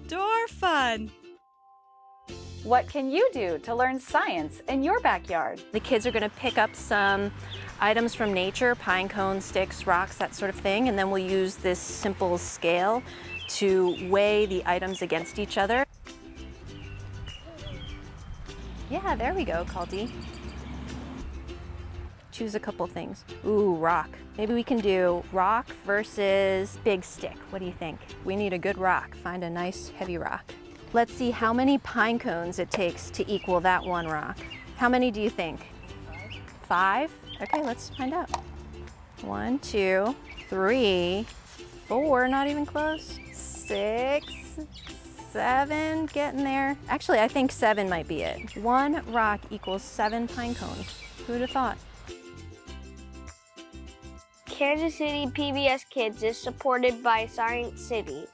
outdoor fun. What can you do to learn science in your backyard? The kids are going to pick up some items from nature, pine cones, sticks, rocks, that sort of thing, and then we'll use this simple scale to weigh the items against each other. Yeah, there we go, Caldy. Choose a couple things. Ooh, rock. Maybe we can do rock versus big stick. What do you think? We need a good rock. Find a nice heavy rock. Let's see how many pine cones it takes to equal that one rock. How many do you think? 5? Okay, let's find out. 1, 2, 3, 4, not even close. 6, 7, getting there. Actually, I think 7 might be it. 1 rock equals 7 pine cones. Who'd have thought? Kansas City PBS Kids is supported by Science City.